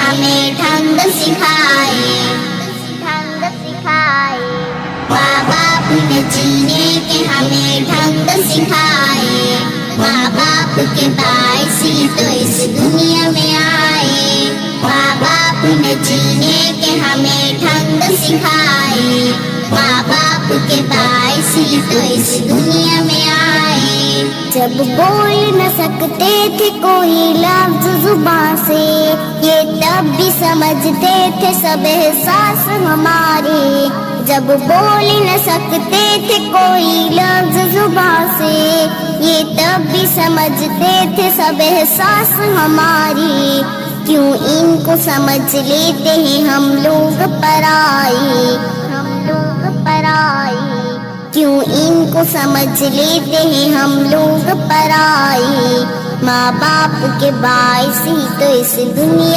हमें ढंग सिखाए, माँ बाप ने जीने के हमें ढंग सिखाए, माँ बाप के बाइस ही तो इस दुनिया में आए, माँ बाप ने जीने के हमें ढंग सिखाए, माँ बाप के बाइस ही तो इस दुनिया में आए। जब बोल न सकते थे कोई लफ्ज जुबां से, ये तब भी समझते थे सब एहसास हमारे। जब बोल न सकते थे कोई लफ्ज जुबां से, ये तब भी समझते थे सब एहसास हमारे। क्यों इनको समझ लेते हैं हम लोग पराए, क्यों इनको समझ लेते हैं हम लोग पराए। माँ बाप के बाइस ही तो इस दुनिया